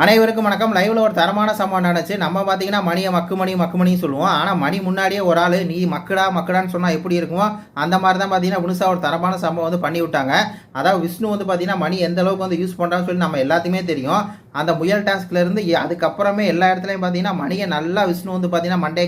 அனைவருக்கும் வணக்கம். லைவ்ல ஒரு தரமான சம்பவம் நடந்துச்சு. நம்ம பார்த்தீங்கன்னா மணியை மக்குமணின்னு சொல்லுவோம். ஆனால் மணி முன்னாடியே ஒரு ஆள் நீ மக்குடான்னு சொன்னால் எப்படி இருக்குமோ அந்த மாதிரி தான் பார்த்தீங்கன்னா புதுசாக ஒரு தரமான சம்பவம் வந்து பண்ணி விட்டாங்க. அதாவது விஷ்ணு வந்து பார்த்தீங்கன்னா மணி எந்த அளவுக்கு வந்து யூஸ் பண்ணுறான்னு சொல்லி நம்ம எல்லாத்தையுமே தெரியும். அந்த முயல் டாஸ்க்ல இருந்து அதுக்கப்புறமே எல்லா இடத்துலையும் பார்த்தீங்கன்னா மணியை நல்லா விஷ்ணு வந்து பார்த்தீங்கன்னா மண்டை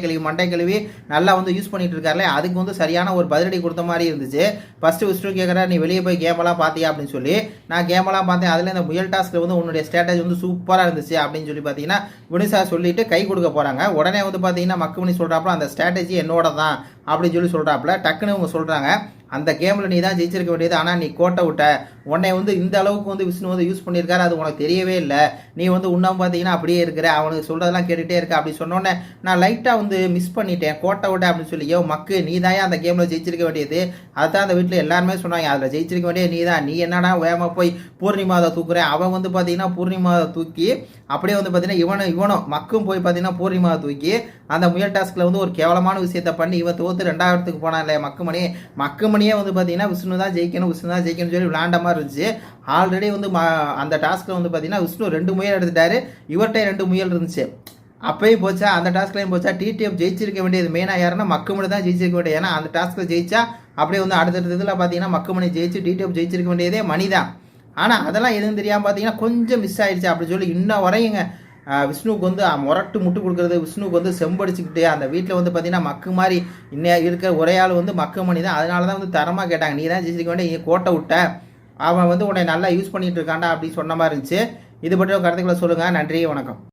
கழுவி நல்லா வந்து யூஸ் பண்ணிட்டு இருக்காருல, அதுக்கு வந்து சரியான ஒரு பதிலடி கொடுத்த மாதிரி இருந்துச்சு. ஃபர்ஸ்ட் விஷ்ணு கேட்குறா நீ வெளியே போய் கேமெல்லாம் பார்த்தியா அப்படின்னு சொல்லி. நான் கேமெல்லாம் பார்த்தேன், அதில் இந்த முயல் டாஸ்க்ல வந்து உன்னுடைய ஸ்ட்ராட்டஜி வந்து சூப்பராக இருந்துச்சு அப்படின்னு சொல்லி பார்த்தீங்கன்னா வினுசா சொல்லிட்டு கை கொடுக்க போறாங்க. உடனே வந்து பார்த்தீங்கன்னா மக்குமணி சொல்றாப்புல அந்த ஸ்ட்ராட்டஜி என்னோட தான் அப்படின்னு சொல்லி சொல்றாப்புல. டக்குன்னு அவங்க சொல்றாங்க அந்த கேமில் நீ தான் ஜெயிச்சிருக்க வேண்டியது, ஆனால் நீ கோட்டை விட்ட. உன்னை வந்து இந்த அளவுக்கு வந்து விஷ்ணு வந்து யூஸ் பண்ணியிருக்காரு, அது உனக்கு தெரியவே இல்லை. நீ வந்து உன்னம் பார்த்தீங்கன்னா அப்படியே இருக்கிற, அவனுக்கு சொல்கிறதெல்லாம் கேட்டுகிட்டே இருக்க அப்படி சொன்னோன்னே நான் லைட்டாக வந்து மிஸ் பண்ணிட்டேன், கோட்டை விட்ட அப்படின்னு சொல்லி. மக்கு நீ தான் அந்த கேமில் ஜெயிச்சிருக்க வேண்டியது, அதுதான் அந்த வீட்டில் எல்லாருமே சொன்னாங்க. அதில் ஜெயிச்சிருக்க வேண்டியது நீ தான். நீ என்னடா வேகமாக போய் பூர்ணிமாவை தூக்குறேன். அவன் வந்து பார்த்தீங்கன்னா பூர்ணிமாவை தூக்கி அப்படியே வந்து பார்த்தீங்கன்னா இவனும் மக்கும் போய் பார்த்தீங்கன்னா பூர்ணிமாவை தூக்கி அந்த முயல் டாஸ்கில் வந்து ஒரு கேவலமான விஷயத்தை பண்ணி இவன் தோற்று 2வது போனான் இல்லையா மக்குமணியே வந்து பார்த்தீங்கன்னா விஷ்ணு தான் ஜெயிக்கணும் சொல்லி விளாண்ட மாதிரி இருந்துச்சு. ஆல்ரெடி வந்து அந்த டாஸ்கில் வந்து பார்த்தீங்கன்னா விஷ்ணு 2 முயல் எடுத்துட்டாரு, இவர்கிட்ட 2 முயல் இருந்துச்சு. அப்பயும் போச்சா, அந்த டாஸ்க்லையும் போச்சா. டிடிஎஃப் ஜெயிச்சிருக்க வேண்டியது மெயினாக யாருன்னா மக்குமணி தான் ஜெயிச்சிருக்க வேண்டியது. ஏன்னா அந்த டாஸ்கில் ஜெயிச்சா அப்படியே வந்து அடுத்தடுத்த இதில் பார்த்தீங்கன்னா மக்குமணி ஜெயிச்சு டிடிஎஃப் ஜெயிச்சிருக்க வேண்டியதே மணி தான். ஆனால் அதெல்லாம் எதுவும் தெரியாமல் பார்த்தீங்கன்னா கொஞ்சம் மிஸ் ஆயிடுச்சு அப்படி சொல்லி இன்னும் வரையுங்க விஷ்ணுவுக்கு வந்து முட்டு கொடுக்குறது, விஷ்ணுவுக்கு வந்து செம்படிச்சுக்கிட்டு அந்த வீட்டில் வந்து பார்த்தீங்கன்னா மக்கு மாதிரி இன்னும் இருக்கிற ஒரே ஆள் வந்து மக்குமணி தான். அதனால தான் வந்து தரமாக கேட்டாங்க, நீ தான் ஜெயிச்சிருக்க வேண்டிய கோட்டை விட்ட, அவன் வந்து உன்னை நல்லா யூஸ் பண்ணிட்டு இருக்காண்டா அப்படின்னு சொன்ன மாதிரி இருந்துச்சு. இது பற்றி கருத்துக்களை சொல்லுங்கள். நன்றி, வணக்கம்.